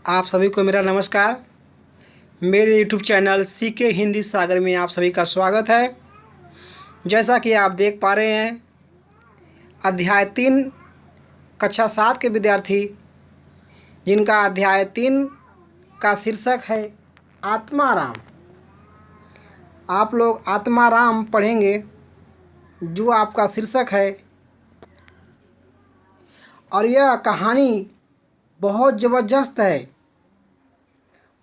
आप सभी को मेरा नमस्कार। मेरे यूट्यूब चैनल सीके हिंदी सागर में आप सभी का स्वागत है। जैसा कि आप देख पा रहे हैं, अध्याय 3 कक्षा 7 के विद्यार्थी जिनका अध्याय 3 का शीर्षक है आत्माराम। आप लोग आत्माराम पढ़ेंगे, जो आपका शीर्षक है। और यह कहानी बहुत ज़बरदस्त है,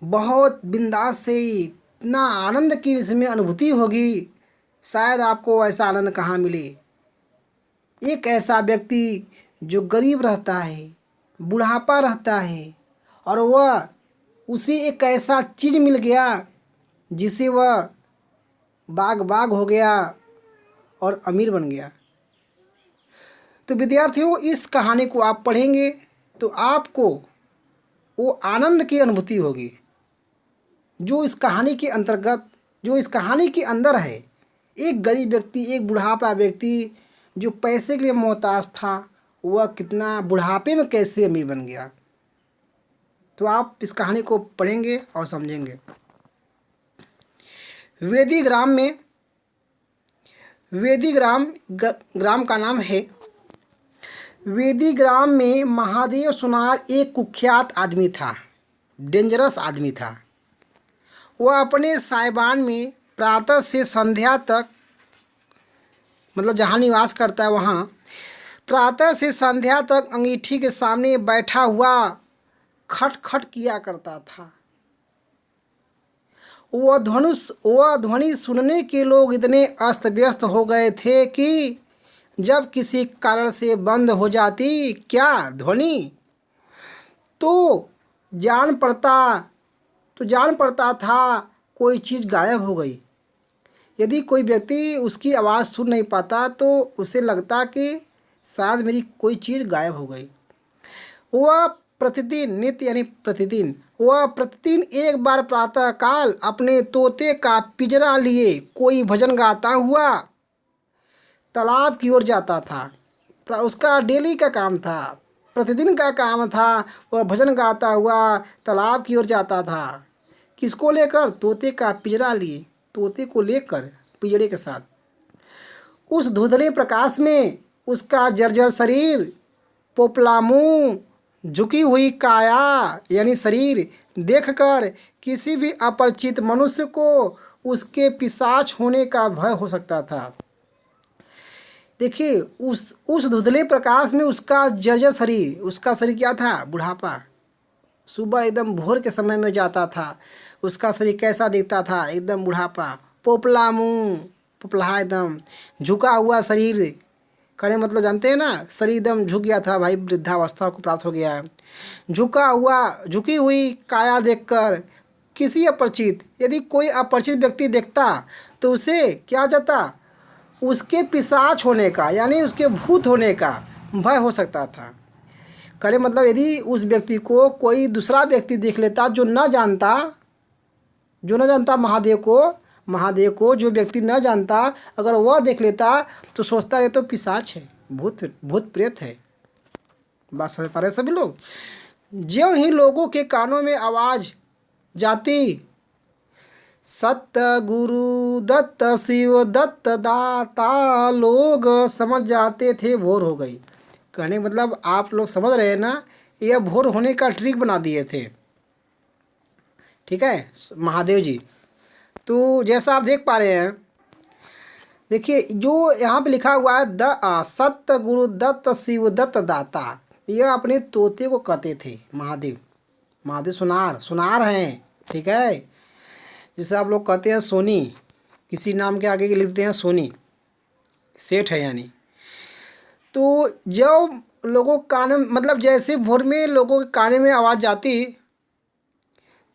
बहुत बिंदास से, इतना आनंद की इसमें अनुभूति होगी, शायद आपको ऐसा आनंद कहाँ मिले। एक ऐसा व्यक्ति जो गरीब रहता है, बुढ़ापा रहता है, और वह उसे एक ऐसा चीज़ मिल गया जिसे वह बाग बाग हो गया और अमीर बन गया। तो विद्यार्थियों, इस कहानी को आप पढ़ेंगे तो आपको वो आनंद की अनुभूति होगी जो इस कहानी के अंतर्गत, जो इस कहानी के अंदर है। एक गरीब व्यक्ति, एक बुढ़ापा व्यक्ति जो पैसे के लिए मोहताज था, वह कितना बुढ़ापे में कैसे अमीर बन गया। तो आप इस कहानी को पढ़ेंगे और समझेंगे। वेदी ग्राम में, वेदी ग्राम का नाम है। वेदी ग्राम में महादेव सुनार एक कुख्यात आदमी था, डेंजरस आदमी था। वह अपने साइबान में प्रातः से संध्या तक, मतलब जहाँ निवास करता है वहाँ, प्रातः से संध्या तक अंगीठी के सामने बैठा हुआ खट खट किया करता था। वह ध्वनि सुनने के लोग इतने अस्त व्यस्त हो गए थे कि जब किसी कारण से बंद हो जाती क्या ध्वनि, तो जान पड़ता था कोई चीज़ गायब हो गई। यदि कोई व्यक्ति उसकी आवाज़ सुन नहीं पाता तो उसे लगता कि शायद मेरी कोई चीज़ गायब हो गई। वह प्रतिदिन, नित्य यानी प्रतिदिन, वह प्रतिदिन एक बार प्रातःकाल अपने तोते का पिंजरा लिए कोई भजन गाता हुआ तालाब की ओर जाता था। उसका डेली का काम था, प्रतिदिन का काम था। वह भजन गाता हुआ तालाब की ओर जाता था। किसको लेकर? तोते का पिंजरा लिए, तोते को लेकर पिंजरे के साथ। उस धुंधले प्रकाश में उसका जर्जर शरीर, पोपला मुंह, झुकी हुई काया यानी शरीर देखकर किसी भी अपरिचित मनुष्य को उसके पिशाच होने का भय हो सकता था। देखिए, उस धुंधले प्रकाश में उसका जर्जर शरीर, उसका शरीर क्या था? बुढ़ापा। सुबह एकदम भोर के समय में जाता था, उसका शरीर कैसा दिखता था? एकदम बुढ़ापा, पोपला मुंह, पोपला एकदम, झुका हुआ शरीर। कहने मतलब जानते हैं ना, शरीर एकदम झुक गया था भाई, वृद्धावस्था को प्राप्त हो गया है। झुकी हुई काया देखकर किसी अपरिचित, यदि कोई अपरिचित व्यक्ति देखता तो उसे क्या हो जाता? उसके पिशाच होने का यानी उसके भूत होने का भय हो सकता था। करे मतलब यदि उस व्यक्ति को कोई दूसरा व्यक्ति देख लेता जो न जानता महादेव को जो व्यक्ति न जानता, अगर वह देख लेता तो सोचता ये तो पिशाच है, भूत प्रेत है। बात समझ पा रहे सभी लोग? ज्यों ही लोगों के कानों में आवाज़ जाती, सत्य गुरु दत्त शिव दत्त दाता, लोग समझ जाते थे भोर हो गई। कहने मतलब आप लोग समझ रहे हैं ना, यह भोर होने का ट्रिक बना दिए थे। ठीक है महादेव जी। तो जैसा आप देख पा रहे हैं, देखिए जो यहाँ पे लिखा हुआ है, सत्य गुरु दत्त शिव दत्त दाता, यह अपने तोते को कहते थे महादेव सुनार हैं। ठीक है, जिसे आप लोग कहते हैं सोनी, किसी नाम के आगे लिखते हैं सोनी, सेठ है यानी। तो जब लोगों के कान में, मतलब जैसे भोर में लोगों के कान में आवाज़ जाती,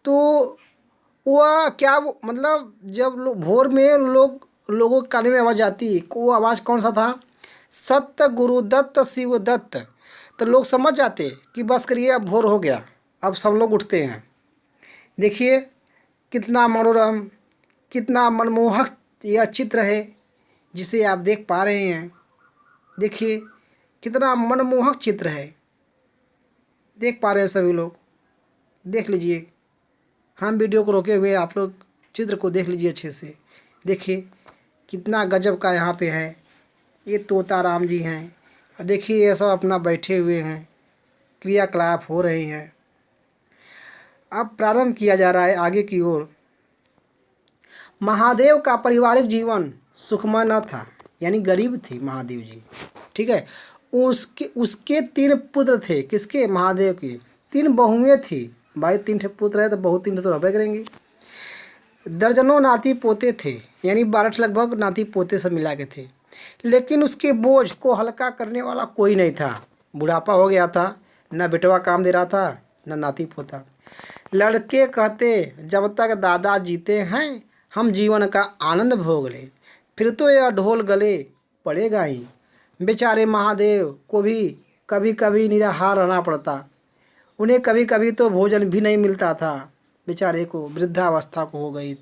तो वह क्या मतलब जब भोर में लोगों के कान में आवाज़ आती, वो आवाज़ कौन सा था? सत्य गुरु दत्त शिव दत्त। तो लोग समझ जाते कि बस करिए अब भोर हो गया, अब सब लोग उठते हैं। देखिए कितना मनोरम, कितना मनमोहक यह चित्र है जिसे आप देख पा रहे हैं। देखिए कितना मनमोहक चित्र है, देख पा रहे हैं सभी लोग। देख लीजिए, हम वीडियो को रोके हुए, आप लोग चित्र को देख लीजिए अच्छे से। देखिए कितना गजब का यहाँ पे है। ये तोता राम जी हैं और देखिए ये सब अपना बैठे हुए हैं, क्रियाकलाप हो रहे हैं। अब प्रारंभ किया जा रहा है आगे की ओर। महादेव का पारिवारिक जीवन सुखमय न था, यानी गरीब थे महादेव जी। ठीक है, उसके उसके 3 पुत्र थे। किसके? महादेव के 3 बहुएं थी। भाई 3 ठे पुत्र है तो बहू 3 तो रहबे करेंगे। दर्जनों नाती पोते थे, यानी 12 लगभग नाती पोते सब मिला के थे। लेकिन उसके बोझ को हल्का करने वाला कोई नहीं था। बुढ़ापा हो गया था, न बेटवा काम दे रहा था, न नाती पोता। लड़के कहते जब तक दादा जीते हैं हम जीवन का आनंद भोग लें, फिर तो यह ढोल गले पड़ेगा ही। बेचारे महादेव को भी कभी कभी निराहार रहना पड़ता। उन्हें कभी कभी तो भोजन भी नहीं मिलता था। बेचारे को वृद्धावस्था को हो गई,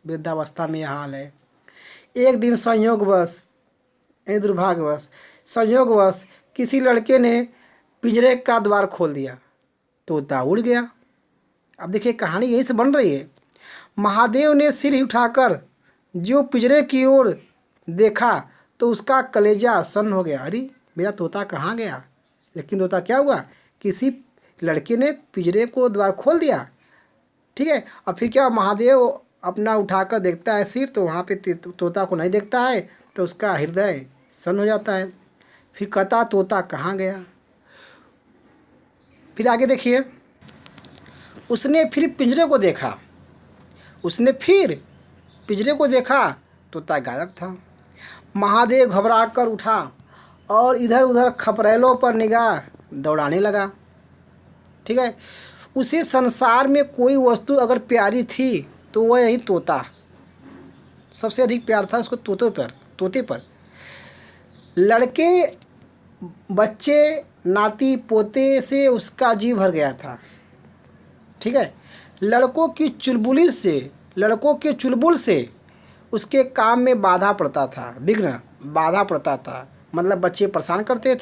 वृद्धावस्था में यह हाल है। एक दिन संयोगवश, यानी दुर्भाग्यवश, संयोगवश किसी लड़के ने पिंजरे का द्वार खोल दिया, तोता उड़ गया। अब देखिए कहानी यहीं से बन रही है। महादेव ने सिर उठाकर जो पिंजरे की ओर देखा तो उसका कलेजा सन्न हो गया। अरे मेरा तोता कहाँ गया? लेकिन तोता क्या हुआ, किसी लड़के ने पिंजरे को द्वार खोल दिया। ठीक है, और फिर क्या, महादेव अपना उठाकर देखता है सिर, तो वहाँ पे तोता को नहीं देखता है, तो उसका हृदय सन्न हो जाता है। फिर कहता तोता कहाँ गया? फिर आगे देखिए, उसने फिर पिंजरे को देखा, उसने फिर पिंजरे को देखा, तोता गायब था। महादेव घबरा कर उठा और इधर उधर खपरेलों पर निगाह दौड़ाने लगा। ठीक है, उसे संसार में कोई वस्तु अगर प्यारी थी तो वह यही तोता। सबसे अधिक प्यार था उसको तोते पर। लड़के बच्चे नाती पोते से उसका जी भर गया था। ठीक है, लड़कों के चुलबुल से उसके काम में बाधा पड़ता था, विघ्न बाधा पड़ता था। मतलब बच्चे परेशान करते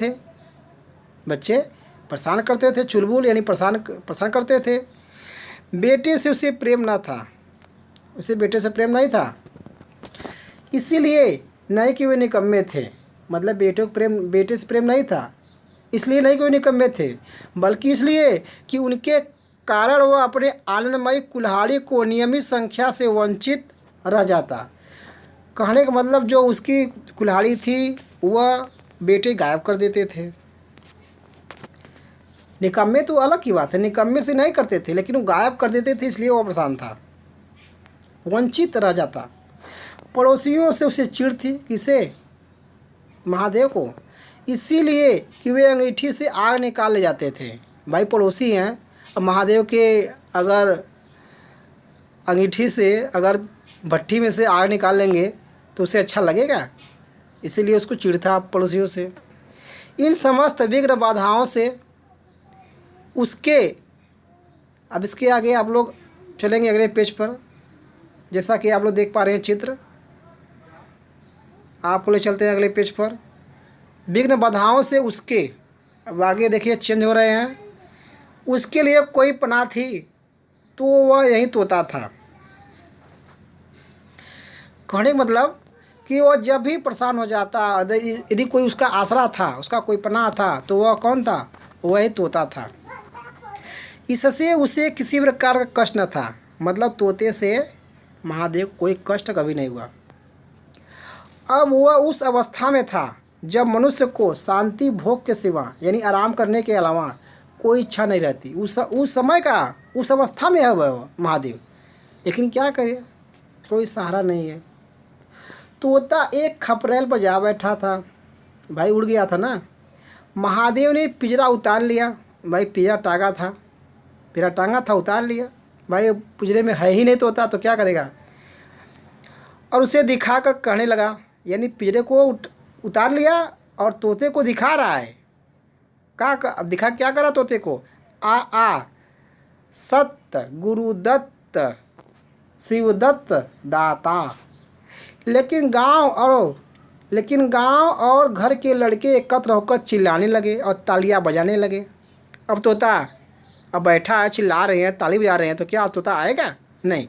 थे, चुलबुल यानी परेशान करते थे। बेटे से उसे प्रेम नहीं था, इसीलिए नहीं कि वे निकम्मे थे। मतलब बेटे से प्रेम नहीं था, इसलिए नहीं कि वे निकम्मे थे, बल्कि इसलिए कि उनके कारण वह अपने आनंदमयी कुल्हाड़ी को नियमित संख्या से वंचित रह जाता। कहने का मतलब जो उसकी कुल्हाड़ी थी वह बेटे गायब कर देते थे। निकम्मे तो अलग की बात है, निकम्मे से नहीं करते थे, लेकिन वो गायब कर देते थे, इसलिए वो परेशान था, वंचित रह जाता। पड़ोसियों से उसे चिढ़ थी। किसे? महादेव को। इसीलिए कि वे अंगीठी से आग निकाल ले जाते थे। भाई पड़ोसी हैं, अब महादेव के अगर अंगीठी से अगर भट्टी में से आग निकाल लेंगे तो उसे अच्छा लगेगा, इसीलिए उसको चिढ़ था पड़ोसियों से। इन समस्त विघ्न बाधाओं से उसके, अब इसके आगे आप लोग चलेंगे अगले पेज पर, जैसा कि आप लोग देख पा रहे हैं चित्र, आपको ले चलते हैं अगले पेज पर। विघ्न बाधाओं से उसके, अब आगे देखिए चेंज हो रहे हैं, उसके लिए कोई पनाह थी तो वह यही तोता था। कहने का मतलब कि वह जब भी परेशान हो जाता, यदि कोई उसका आसरा था, उसका कोई पनाह था, तो वह कौन था? वही तोता था। इससे उसे किसी प्रकार का कष्ट न था। मतलब तोते से महादेव को कोई कष्ट कभी नहीं हुआ। अब वह उस अवस्था में था जब मनुष्य को शांति भोग के सिवा, यानी आराम करने के अलावा कोई इच्छा नहीं रहती। उस समय का, उस अवस्था में है वह महादेव, लेकिन क्या करे, कोई सहारा नहीं है। तोता एक खपरेल पर जा बैठा था। भाई उड़ गया था ना। महादेव ने पिंजरा उतार लिया। भाई पिंजरा टांगा था, उतार लिया। भाई पिंजरे में है ही नहीं तोता, तो क्या करेगा? और उसे दिखा कर कहने लगा, यानी पिंजरे को उतार लिया और तोते को दिखा रहा है। दिखा क्या करा तोते को? आ सत्य गुरुदत्त शिवदत्त दाता। लेकिन गांव और घर के लड़के एकत्र होकर चिल्लाने लगे और तालियां बजाने लगे। अब अब बैठा है, चिल्ला रहे हैं, ताली बजा रहे हैं, तो क्या तोता आएगा? नहीं।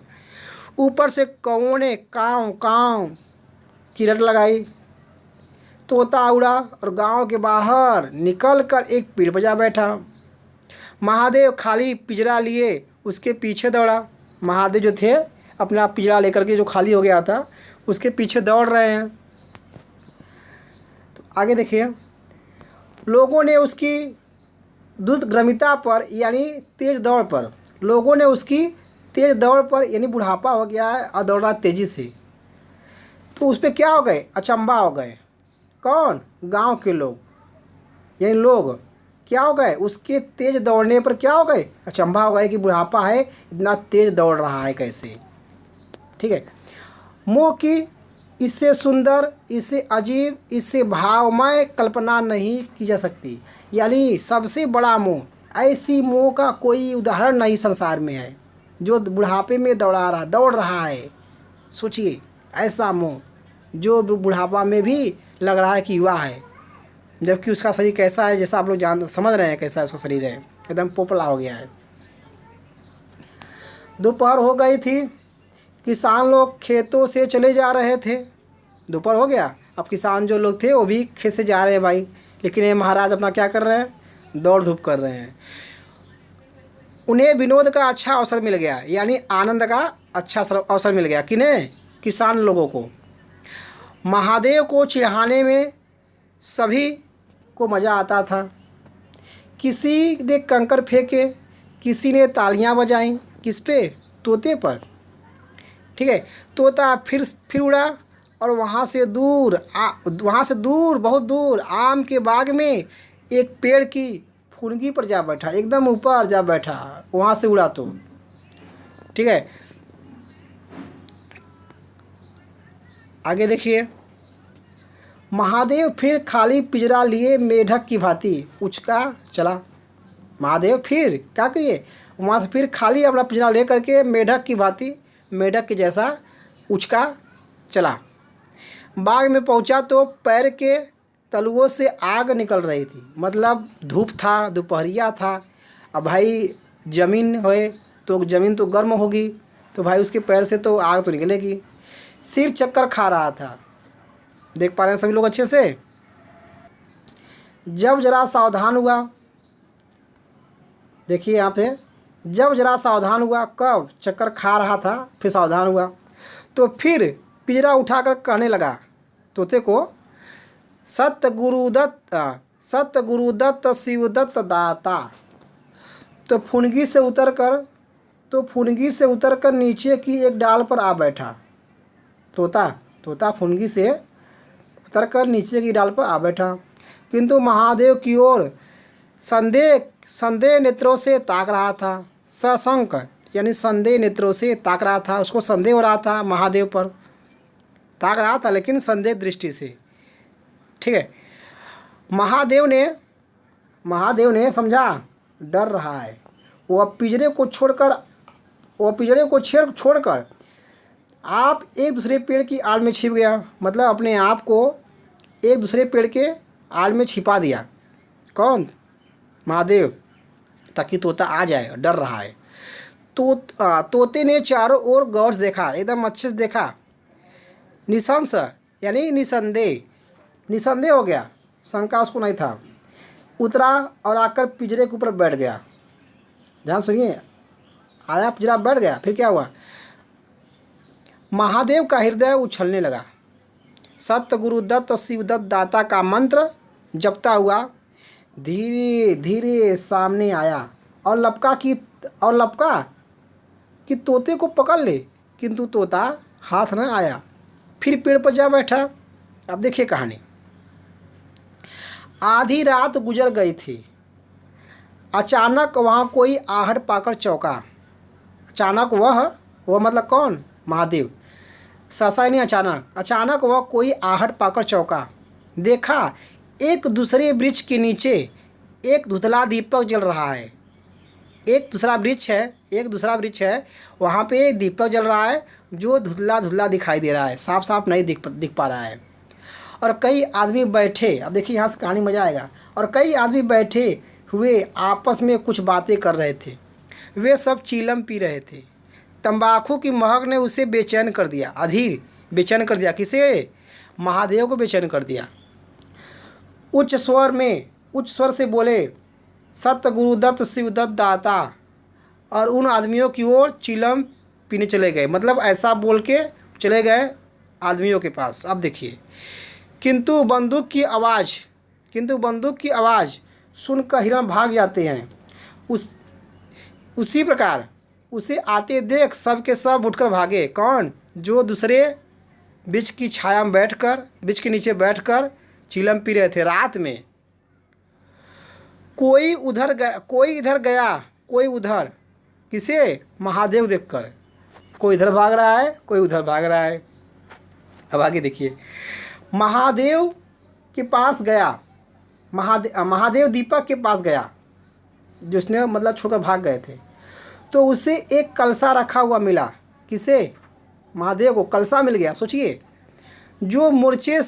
ऊपर से कौओं ने काँव काँव की रट लगाई। तोता उड़ा और गांव के बाहर निकल कर एक पेड़ पर जा बैठा। महादेव खाली पिंजरा लिए उसके पीछे दौड़ा। महादेव जो थे अपना पिंजरा लेकर के, जो खाली हो गया था, उसके पीछे दौड़ रहे हैं। तो आगे देखिए, लोगों ने उसकी द्रुतगामिता पर यानी तेज दौड़ पर, लोगों ने उसकी तेज दौड़ पर यानी बुढ़ापा हो गया है और दौड़ रहा तेजी से, तो उस पर क्या हो गए? अचंभा हो गए। कौन? गांव के लोग, यानी लोग क्या हो गए? उसके तेज दौड़ने पर क्या हो गए? अचंभा हो गए कि बुढ़ापा है, इतना तेज दौड़ रहा है कैसे। ठीक है। मोह की इससे सुंदर, इससे अजीब, इससे भावमय कल्पना नहीं की जा सकती। यानी सबसे बड़ा मोह, ऐसी मोह का कोई उदाहरण नहीं संसार में है, जो बुढ़ापे में दौड़ रहा है। सोचिए, ऐसा मोह जो बुढ़ापा में भी लग रहा है कि युवा है, जबकि उसका शरीर कैसा है, जैसा आप लोग समझ रहे हैं कैसा उसका शरीर है, एकदम पोपला हो गया है। दोपहर हो गई थी, किसान लोग खेतों से चले जा रहे थे। दोपहर हो गया, अब किसान जो लोग थे वो भी खेत से जा रहे हैं भाई, लेकिन ये महाराज अपना क्या कर रहे हैं? दौड़ धूप कर रहे हैं। उन्हें विनोद का अच्छा अवसर मिल गया, यानी आनंद का अच्छा अवसर मिल गया। किन्हें? किसान लोगों को। महादेव को चिढ़ाने में सभी को मज़ा आता था। किसी ने कंकर फेंके, किसी ने तालियां बजाईं। किस पे? तोते पर। ठीक है। तोता फिर उड़ा और वहाँ से दूर बहुत दूर आम के बाग में एक पेड़ की फुनगी पर जा बैठा, एकदम ऊपर जा बैठा, वहाँ से उड़ा तो। ठीक है। आगे देखिए, महादेव फिर खाली पिंजरा लिए मेढक की भांति उचका चला। महादेव फिर क्या करिए? वहाँ से फिर खाली अपना पिंजरा ले करके मेढक की भांति, मेढक के जैसा उचका चला। बाग में पहुँचा तो पैर के तलुओं से आग निकल रही थी। मतलब धूप था, दोपहरिया था। अब भाई ज़मीन है तो ज़मीन तो गर्म होगी, तो भाई उसके पैर से तो आग तो निकलेगी। सिर चक्कर खा रहा था। देख पा रहे हैं सभी लोग अच्छे से? जब जरा सावधान हुआ, देखिए यहाँ पे, जब जरा सावधान हुआ, कब? चक्कर खा रहा था, फिर सावधान हुआ, तो फिर पिंजरा उठाकर कहने लगा तोते को, सत्य गुरुदत्त शिवदत्त दाता। तो फुनगी से उतरकर नीचे की एक डाल पर आ बैठा। तोता फुनगी से उतरकर नीचे की डाल पर आ बैठा, किंतु महादेव की ओर संदेह नेत्रों से ताक रहा था। सशंक यानी संदेह नेत्रों से ताक रहा था, उसको संदेह हो रहा था, महादेव पर ताक रहा था, लेकिन संदेह दृष्टि से। ठीक है। महादेव ने समझा डर रहा है। वह पिंजरे को छोड़कर आप एक दूसरे पेड़ की आड़ में छिप गया। मतलब अपने आप को एक दूसरे पेड़ के आड़ में छिपा दिया। कौन? महादेव, ताकि तोता आ जाए, डर रहा है। तोते ने चारों ओर गौर से देखा, एकदम अच्छे से देखा। निसंश यानी निसंदेह हो गया, शंका उसको नहीं था। उतरा और आकर पिंजरे के ऊपर बैठ गया। ध्यान सुनिए, आया पिंजरा, बैठ गया, फिर क्या हुआ? महादेव का हृदय उछलने लगा। सत्य गुरुदत्त शिवदत्त दाता का मंत्र जपता हुआ धीरे धीरे सामने आया और लपका कि तोते को पकड़ ले, किंतु तोता हाथ न आया। फिर पेड़ पर जा बैठा। अब देखिए कहानी। आधी रात गुजर गई थी। अचानक वहाँ कोई आहट पाकर चौंका। अचानक वह मतलब कौन? महादेव। सहसा नहीं, अचानक वह कोई आहट पाकर चौंका। देखा एक दूसरे वृक्ष के नीचे एक धुंधला दीपक जल रहा है। एक दूसरा वृक्ष है, वहाँ पे एक दीपक जल रहा है जो धुंधला दिखाई दे रहा है, साफ साफ नहीं दिख पा रहा है। और कई आदमी बैठे। अब देखिए यहाँ से कहानी मज़ा आएगा। और कई आदमी बैठे हुए आपस में कुछ बातें कर रहे थे। वे सब चीलम पी रहे थे। तंबाकू की महक ने उसे बेचैन कर दिया, अधीर बेचैन कर दिया। किसे? महादेव को बेचैन कर दिया। उच्च स्वर से बोले, सत्य गुरुदत्त शिवदत्त दाता, और उन आदमियों की ओर चिलम पीने चले गए। मतलब ऐसा बोल के चले गए आदमियों के पास। अब देखिए, किंतु बंदूक की आवाज़ सुनकर हिरण भाग जाते हैं। उसी प्रकार उसे आते देख सब के सब उठकर भागे। कौन? जो दूसरे वृक्ष की छाया में वृक्ष के नीचे बैठकर चिलम पी रहे थे रात में। कोई इधर गया, कोई उधर। किसे? महादेव देखकर। कोई इधर भाग रहा है, कोई उधर भाग रहा है। अब आगे देखिए, महादेव के पास गया। महादेव दीपक के पास गया, जिसने मतलब छोड़कर भाग गए थे। तो उसे एक कलसा रखा हुआ मिला। किसे? महादेव को कलसा मिल गया। सोचिए, जो मूर्छे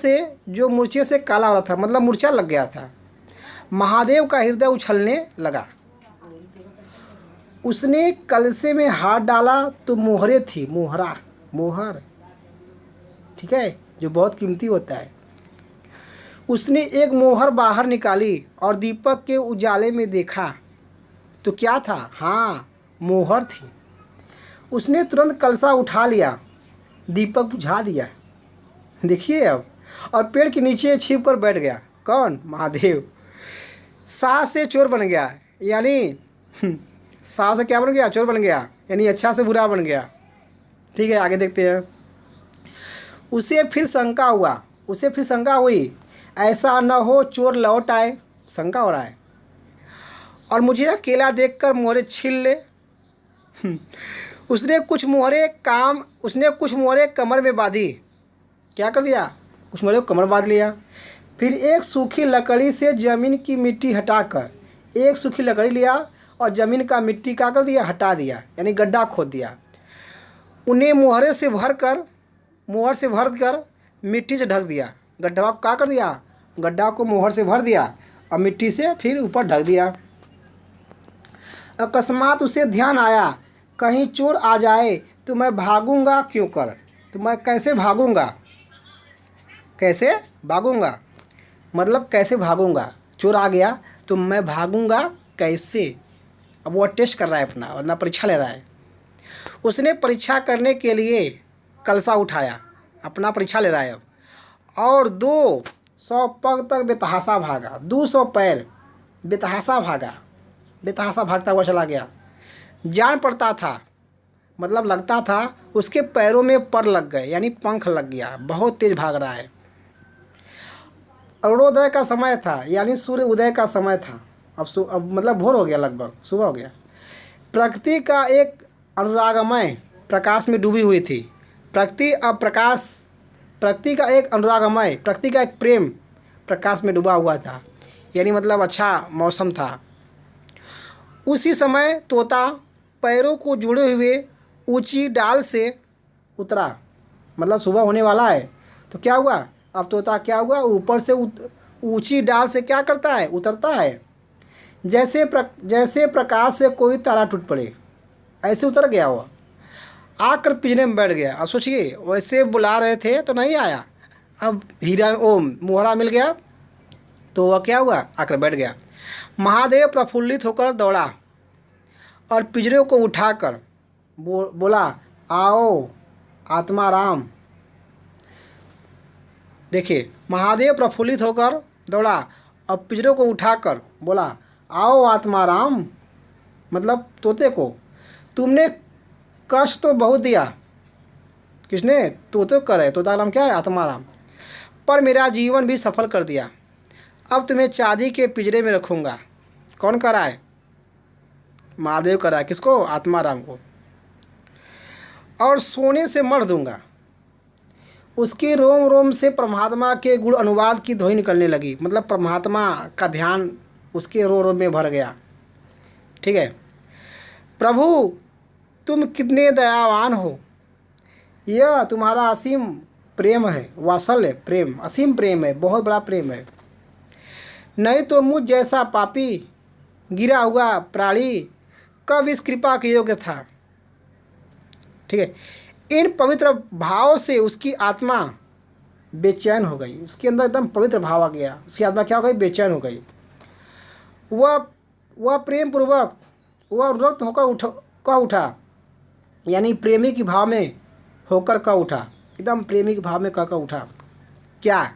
से काला हो रहा था, मतलब मूर्छा लग गया था। महादेव का हृदय उछलने लगा। उसने कलसे में हाथ डाला तो मोहरे थी। मोहर, ठीक है, जो बहुत कीमती होता है। उसने एक मोहर बाहर निकाली और दीपक के उजाले में देखा तो क्या था? हाँ, मोहर थी। उसने तुरंत कलसा उठा लिया, दीपक बुझा दिया। देखिए अब, और पेड़ के नीचे छिप कर बैठ गया। कौन? महादेव। साह से चोर बन गया, यानी साह से क्या बन गया? चोर बन गया, यानी अच्छा से बुरा बन गया। ठीक है, आगे देखते हैं। उसे फिर शंका हुई, ऐसा न हो चोर लौट आए। शंका हो रहा है, और मुझे अकेला देखकर मोहरे छीन ले। उसने कुछ मोहरे कमर में बांधी। क्या कर दिया? कुछ मोहरे कमर बांध लिया। फिर एक सूखी लकड़ी से ज़मीन की मिट्टी हटाकर, एक सूखी लकड़ी लिया और ज़मीन का मिट्टी क्या कर दिया? हटा दिया, यानी गड्ढा खोद दिया। उन्हें मोहर से भर कर मिट्टी से ढक दिया। गड्ढा क्या कर दिया? गड्ढा को मोहर से भर दिया और मिट्टी से फिर ऊपर ढक दिया। अकस्मात उसे ध्यान आया, कहीं चोर आ जाए तो मैं भागूंगा क्यों कर? तो मैं कैसे भागूंगा? मतलब कैसे भागूंगा? चोर आ गया तो मैं भागूंगा कैसे? अब वो टेस्ट कर रहा है अपना परीक्षा ले रहा है। उसने परीक्षा करने के लिए कलसा उठाया, अपना परीक्षा ले रहा है अब, और 200 पग तक बेतहाशा भागा। 200 पैर बेतहाशा भागता हुआ चला गया। जान पड़ता था, मतलब लगता था उसके पैरों में पर लग गए, यानी पंख लग गया। बहुत तेज भाग रहा है। अरुणोदय का समय था, यानी सूर्य उदय का समय था। अब मतलब भोर हो गया, लगभग सुबह हो गया। प्रकृति का एक अनुरागमय प्रकाश में डूबी हुई थी। प्रकृति का एक प्रेम प्रकाश में डूबा हुआ था, यानी मतलब अच्छा मौसम था। उसी समय तोता पैरों को जुड़े हुए ऊंची डाल से उतरा। मतलब सुबह होने वाला है तो क्या हुआ? अब तोता क्या हुआ? ऊपर से ऊंची डाल से क्या करता है? उतरता है। जैसे प्रकाश से कोई तारा टूट पड़े, ऐसे उतर गया वो, आकर पिंजरे में बैठ गया। अब सोचिए, वैसे बुला रहे थे तो नहीं आया, अब मोहरा मिल गया तो वह क्या हुआ? आकर बैठ गया। महादेव प्रफुल्लित होकर दौड़ा और पिंजरे को उठाकर बोला, आओ आत्माराम। देखिए, महादेव प्रफुल्लित होकर दौड़ा और पिंजरे को उठाकर बोला, आओ आत्माराम। मतलब तोते को, तुमने कष्ट तो बहुत दिया। किसने? तोते कर है, तोता का नाम क्या है? आत्माराम। पर मेरा जीवन भी सफल कर दिया। अब तुम्हें चांदी के पिंजरे में रखूँगा। कौन कर रहा है? महादेव कर रहा है। किसको? आत्माराम को। और सोने से मढ़ दूंगा। उसके रोम रोम से परमात्मा के गुण अनुवाद की ध्वनि निकलने लगी। मतलब परमात्मा का ध्यान उसके रोम रोम में भर गया। ठीक है। प्रभु तुम कितने दयावान हो, यह तुम्हारा असीम प्रेम है, वात्सल्य प्रेम, असीम प्रेम है, बहुत बड़ा प्रेम है। नहीं तो मुझ जैसा पापी गिरा हुआ प्राणी कब इस कृपा के योग्य था। ठीक है, इन पवित्र भाव से उसकी आत्मा बेचैन हो गई, उसके अंदर एकदम पवित्र भाव आ गया, उसकी आत्मा क्या हो गई, बेचैन हो गई। वह प्रेम पूर्वक वह रक्त होकर कह उठा, यानी प्रेमी के भाव में होकर कह उठा, एकदम प्रेमी के भाव में कह उठा, क्या,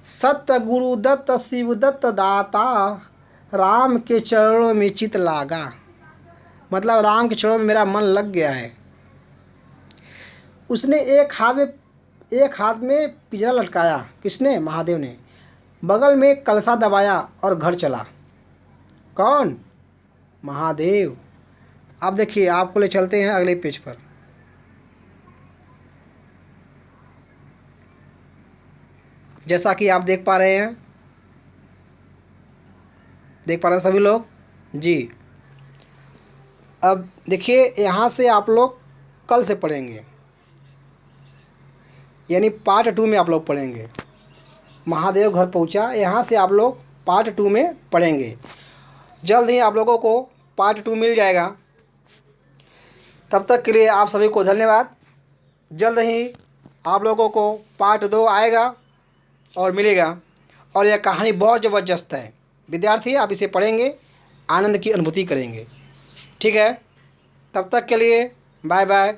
सत्य गुरु दत्त शिव दत्त दाता, राम के चरणों में चित लागा। मतलब राम के चरणों में मेरा मन लग गया है। उसने एक हाथ में पिंजरा लटकाया, किसने, महादेव ने, बगल में कलसा दबाया और घर चला। कौन, महादेव। अब देखिए, आपको ले चलते हैं अगले पेज पर। जैसा कि आप देख पा रहे हैं, सभी लोग जी। अब देखिए, यहाँ से आप लोग कल से पढ़ेंगे, यानी पार्ट 2 में आप लोग पढ़ेंगे। महादेव घर पहुँचा, यहाँ से आप लोग पार्ट 2 में पढ़ेंगे। जल्द ही आप लोगों को पार्ट 2 मिल जाएगा। तब तक के लिए आप सभी को धन्यवाद। जल्द ही आप लोगों को पार्ट 2 आएगा और मिलेगा। और यह कहानी बहुत ज़बरदस्त है विद्यार्थी, आप इसे पढ़ेंगे, आनंद की अनुभूति करेंगे। ठीक है, तब तक के लिए बाय बाय।